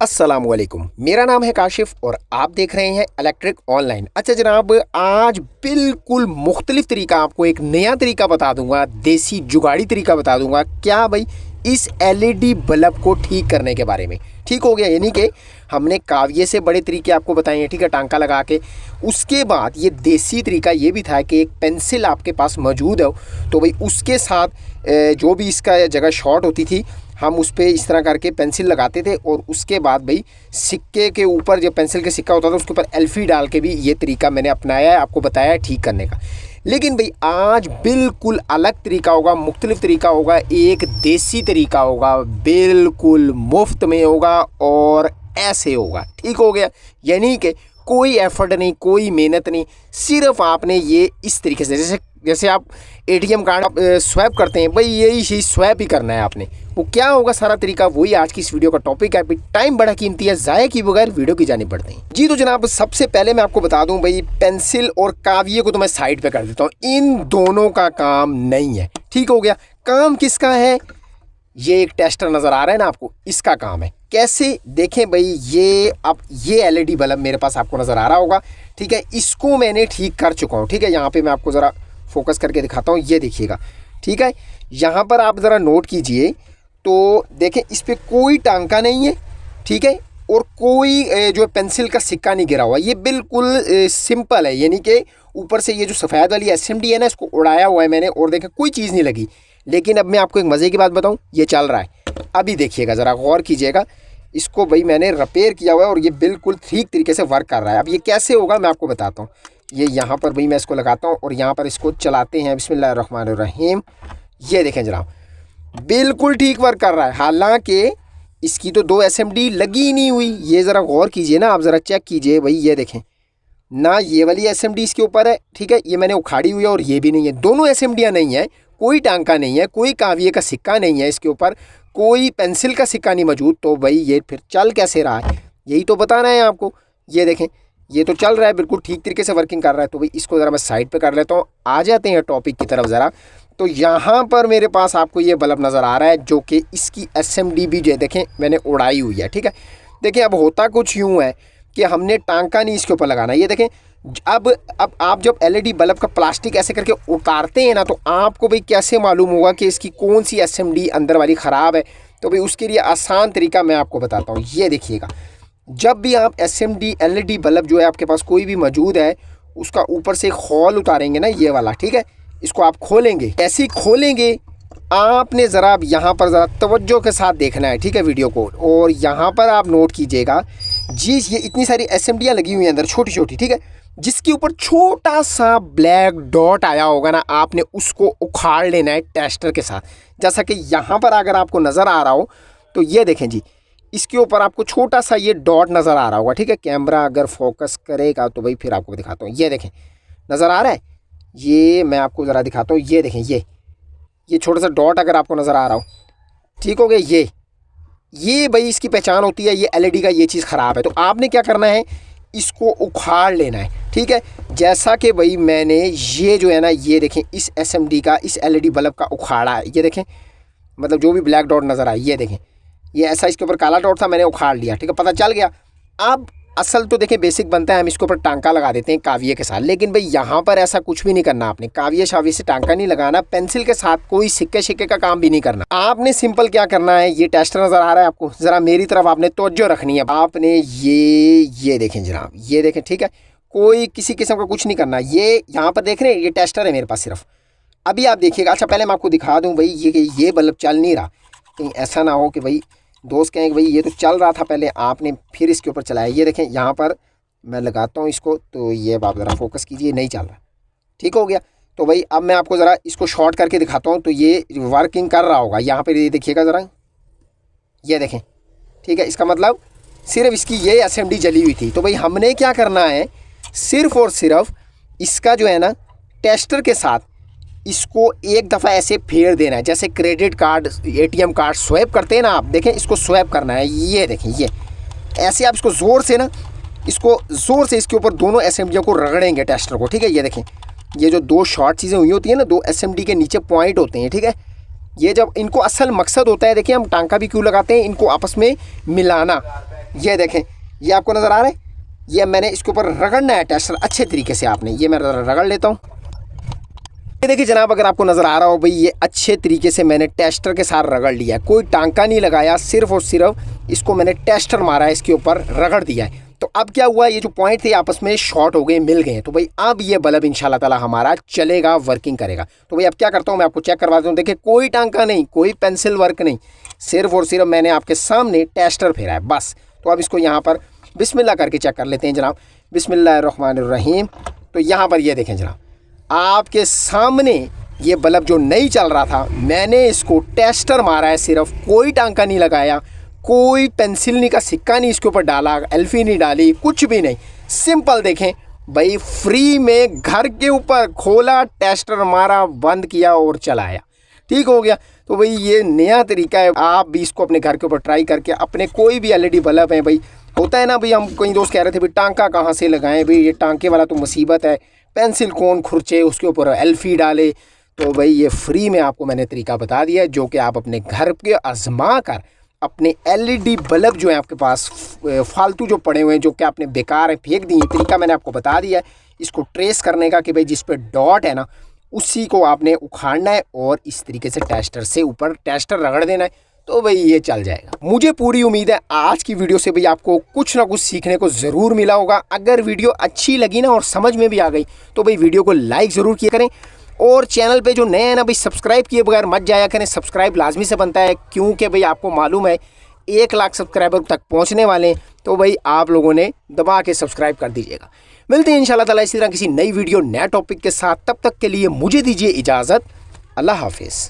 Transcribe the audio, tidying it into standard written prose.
अस्सलामुअलैकुम, मेरा नाम है काशिफ और आप देख रहे हैं इलेक्ट्रिक ऑनलाइन। अच्छा जनाब, आज बिल्कुल मुख्तलिफ तरीका, आपको एक नया तरीका बता दूंगा, देसी जुगाड़ी तरीका बता दूंगा। क्या भाई, इस एलईडी बल्ब को ठीक करने के बारे में। ठीक हो गया, यानी कि हमने काव्य से बड़े तरीके आपको बताए हैं, ठीक है, टांका लगा के। उसके बाद ये देसी तरीका ये भी था कि एक पेंसिल आपके पास मौजूद है तो भाई उसके साथ जो भी इसका जगह शॉर्ट होती थी, हम उस पर इस तरह करके पेंसिल लगाते थे और उसके बाद भाई सिक्के के ऊपर, जो पेंसिल का सिक्का होता था उसके ऊपर एल्फी डाल के भी ये तरीका मैंने अपनाया है, आपको बताया है ठीक करने का। लेकिन भाई आज बिल्कुल अलग तरीका होगा, मुख्तलिफ तरीका होगा, एक देसी तरीका होगा, बिल्कुल मुफ्त में होगा और ऐसे होगा। ठीक हो गया, यानी कि कोई एफर्ट नहीं, कोई मेहनत नहीं, सिर्फ आपने ये इस तरीके से, जैसे जैसे आप एटीएम कार्ड आप स्वैप करते हैं, भाई यही चीज़ स्वैप ही करना है आपने। वो क्या होगा सारा तरीका, वही आज की इस वीडियो का टॉपिक है। टाइम बड़ा कीमती है, ज़ाया की बगैर वीडियो की जानी पड़ती है जी। तो जनाब, सबसे पहले मैं आपको बता दूं भाई, पेंसिल और काव्य को तो मैं साइड पे कर देता हूँ, इन दोनों का काम नहीं है। ठीक हो गया, काम किसका है? ये एक टेस्टर नज़र आ रहा है ना आपको, इसका काम है। कैसे देखें भाई, ये अब ये एलईडी बल्ब मेरे पास आपको नज़र आ रहा होगा, ठीक है, इसको मैंने ठीक कर चुका हूँ। ठीक है, यहाँ पे मैं आपको ज़रा फोकस करके दिखाता हूँ, ये देखिएगा। ठीक है, यहाँ पर आप ज़रा नोट कीजिए तो देखें, इस पर कोई टांका नहीं है, ठीक है, और कोई जो पेंसिल का सिक्का नहीं गिरा हुआ। ये बिल्कुल सिंपल है, यानी कि ऊपर से ये जो सफ़ेद वाली एसएमडी है ना, इसको उड़ाया हुआ है मैंने और देखें कोई चीज़ नहीं लगी। लेकिन अब मैं आपको एक मज़े की बात बताऊं, ये चल रहा है, अभी देखिएगा, ज़रा गौर कीजिएगा। इसको भाई मैंने रिपेयर किया हुआ है और ये बिल्कुल ठीक तरीके से वर्क कर रहा है। अब ये कैसे होगा मैं आपको बताता हूँ। ये यहाँ पर भाई मैं इसको लगाता हूँ और यहाँ पर इसको चलाते हैं, बिस्मिल्लाहिर्रहमानिर्रहीम। ये देखें जनाब, बिल्कुल ठीक वर्क कर रहा है, हालांकि इसकी तो दो एसएमडी लगी ही नहीं हुई। ये ज़रा गौर कीजिए ना, आप ज़रा चेक कीजिए भाई, ये देखें ना, ये वाली एसएमडी इसके ऊपर है, ठीक है, ये मैंने उखाड़ी हुई है, और ये भी नहीं है, दोनों एसएमडियाँ नहीं है, कोई टांका नहीं है, कोई काव्य का सिक्का नहीं है इसके ऊपर, कोई पेंसिल का सिक्का नहीं मौजूद। तो भाई ये फिर चल कैसे रहा है, यही तो बताना है आपको। ये देखें, ये तो चल रहा है, बिल्कुल ठीक तरीके से वर्किंग कर रहा है। तो भाई इसको ज़रा मैं साइड पे कर लेता हूँ, आ जाते हैं टॉपिक की तरफ ज़रा। तो यहाँ पर मेरे पास आपको ये बल्ब नज़र आ रहा है, जो कि इसकी एसएमडी भी जो देखें मैंने उड़ाई हुई है। ठीक है, देखिए अब होता कुछ यूँ है कि हमने टांका नहीं इसके ऊपर लगाना। ये देखें, अब आप जब एलईडी बल्ब का प्लास्टिक ऐसे करके उतारते हैं ना, तो आपको भाई कैसे मालूम होगा कि इसकी कौन सी एसएमडी अंदर वाली ख़राब है। तो भाई उसके लिए आसान तरीका मैं आपको बताता हूँ। ये देखिएगा, जब भी आप एसएमडी एलईडी बल्ब जो है आपके पास कोई भी मौजूद है, उसका ऊपर से एक होल उतारेंगे ना, ये वाला, ठीक है, इसको आप खोलेंगे। ऐसे ही खोलेंगे, आपने ज़रा अब यहाँ पर ज़रा तवज्जो के साथ देखना है, ठीक है, वीडियो को। और यहाँ पर आप नोट कीजिएगा जी, ये इतनी सारी एसएमडियाँ लगी हुई हैं अंदर, छोटी छोटी, ठीक है, जिसके ऊपर छोटा सा ब्लैक डॉट आया होगा ना, आपने उसको उखाड़ लेना है टेस्टर के साथ। जैसा कि यहाँ पर अगर आपको नज़र आ रहा हो तो ये देखें जी, इसके ऊपर आपको छोटा सा ये डॉट नज़र आ रहा होगा। ठीक है, कैमरा अगर फोकस करेगा तो भाई फिर आपको दिखाता हूँ। ये देखें, नज़र आ रहा है, ये मैं आपको ज़रा दिखाता हूँ। ये देखें, ये छोटा सा डॉट अगर आपको नज़र आ रहा हो, ठीक हो गया। ये भाई इसकी पहचान होती है, ये एलईडी का ये चीज़ ख़राब है। तो आपने क्या करना है, इसको उखाड़ लेना है। ठीक है, जैसा कि भाई मैंने ये जो है ना, ये देखें, इस एसएमडी का, इस एलईडी बल्ब का उखाड़ा है। ये देखें, मतलब जो भी ब्लैक डॉट नज़र आए, ये देखें, ये ऐसा इसके ऊपर काला डॉट था, मैंने उखाड़ लिया। ठीक है, पता चल गया। अब असल तो देखें बेसिक बनता है, हम इसके ऊपर टांका लगा देते हैं काव्य के साथ। लेकिन भाई यहाँ पर ऐसा कुछ भी नहीं करना आपने, काव्य शाव्य से टांका नहीं लगाना, पेंसिल के साथ कोई सिक्के शिक्के का काम भी नहीं करना। आपने सिंपल क्या करना है, ये टेस्टर नज़र आ रहा है आपको, ज़रा मेरी तरफ आपने तवज्जो रखनी है। आपने ये देखें जनाब, ये देखें, ठीक है, कोई किसी किस्म का कुछ नहीं करना। ये यहाँ पर देख रहे हैं, ये टेस्टर है मेरे पास सिर्फ। अभी आप देखिएगा। अच्छा, पहले मैं आपको दिखा दूँ भाई, ये बल्ब चल नहीं रहा, कहीं ऐसा ना हो कि भाई दोस्त कहें कि भाई ये तो चल रहा था पहले, आपने फिर इसके ऊपर चलाया। ये देखें, यहाँ पर मैं लगाता हूँ इसको, तो ये आप ज़रा फोकस कीजिए, नहीं चल रहा। ठीक हो गया। तो भाई अब मैं आपको ज़रा इसको शॉर्ट करके दिखाता हूँ, तो ये वर्किंग कर रहा होगा। यहाँ पर ये देखिएगा ज़रा, ये देखें, ठीक है, इसका मतलब सिर्फ इसकी ये एसएमडी जली हुई थी। तो भाई हमने क्या करना है, सिर्फ़ और सिर्फ इसका जो है ना, टेस्टर के साथ इसको एक दफ़ा ऐसे फेर देना है, जैसे credit card, ATM card swipe करते हैं ना, आप देखें, इसको स्वैप करना है। ये देखें, ये ऐसे आप इसको ज़ोर से ना, इसको ज़ोर से इसके ऊपर दोनों एसएमडियों को रगड़ेंगे टेस्टर को। ठीक है, ये देखें, ये जो दो शॉर्ट चीज़ें हुई होती हैं ना, दो एसएमडी के नीचे पॉइंट होते हैं। ठीक है, ये जब इनको असल मकसद होता है, देखिए हम टांका भी क्यों लगाते हैं, इनको आपस में मिलाना। ये देखें, ये आपको नज़र आ रहा है, ये मैंने इसके ऊपर रगड़ना है टेस्टर अच्छे तरीके से। आपने ये मैं रगड़ लेता हूँ। ये देखिए जनाब, अगर आपको नज़र आ रहा हो भाई, ये अच्छे तरीके से मैंने टेस्टर के साथ रगड़ लिया है, कोई टांका नहीं लगाया, सिर्फ और सिर्फ इसको मैंने टेस्टर मारा है, इसके ऊपर रगड़ दिया है। तो अब क्या हुआ, ये जो पॉइंट थे आपस में शॉर्ट हो गए, मिल गए। तो भाई अब ये बल्ब इंशाल्लाह ताला हमारा चलेगा, वर्किंग करेगा। तो भाई अब क्या करता हूँ, मैं आपको चेक करवा दूँ। देखिए कोई टांका नहीं, कोई पेंसिल वर्क नहीं, सिर्फ और सिर्फ मैंने आपके सामने टेस्टर फेरा है बस। तो अब इसको यहाँ पर बिस्मिल्लाह करके चेक कर लेते हैं जनाब। बिस्मिल्लाहिर्रहमानिर्रहीम। तो यहाँ पर ये देखें जनाब, आपके सामने ये बल्ब जो नहीं चल रहा था, मैंने इसको टेस्टर मारा है सिर्फ, कोई टांका नहीं लगाया, कोई पेंसिल नहीं का सिक्का नहीं इसके ऊपर डाला, एल्फी नहीं डाली, कुछ भी नहीं। सिंपल देखें भाई, फ्री में घर के ऊपर खोला, टेस्टर मारा, बंद किया और चलाया, ठीक हो गया। तो भाई ये नया तरीका है, आप भी इसको अपने घर के ऊपर ट्राई करके अपने कोई भी एलईडी बल्ब है भाई, होता है ना भाई, हम कई दोस्त कह रहे थे भाई टांका कहाँ से लगाएं, भाई ये टांके वाला तो मुसीबत है, पेंसिल कौन खुरचे, उसके ऊपर एल्फी डाले। तो भाई ये फ्री में आपको मैंने तरीका बता दिया है, जो कि आप अपने घर के आजमा कर अपने एलईडी बल्ब जो है आपके पास फालतू जो पड़े हुए हैं, जो कि आपने बेकार है फेंक दिए, तरीका मैंने आपको बता दिया है इसको ट्रेस करने का, कि भाई जिस पे डॉट है ना उसी को आपने उखाड़ना है और इस तरीके से टेस्टर से ऊपर टेस्टर रगड़ देना है। तो भाई ये चल जाएगा। मुझे पूरी उम्मीद है आज की वीडियो से भाई आपको कुछ ना कुछ सीखने को ज़रूर मिला होगा। अगर वीडियो अच्छी लगी ना और समझ में भी आ गई तो भाई वीडियो को लाइक ज़रूर किया करें, और चैनल पे जो नए हैं ना भाई, सब्सक्राइब किए बगैर मत जाया करें। सब्सक्राइब लाजमी से बनता है, क्योंकि भाई आपको मालूम है 1 लाख सब्सक्राइबर तक पहुँचने वाले हैं। तो भाई आप लोगों ने दबा के सब्सक्राइब कर दीजिएगा। मिलते हैं इंशाल्लाह ताला इसी तरह किसी नई वीडियो नया टॉपिक के साथ। तब तक के लिए मुझे दीजिए इजाज़त। अल्लाह हाफिज़।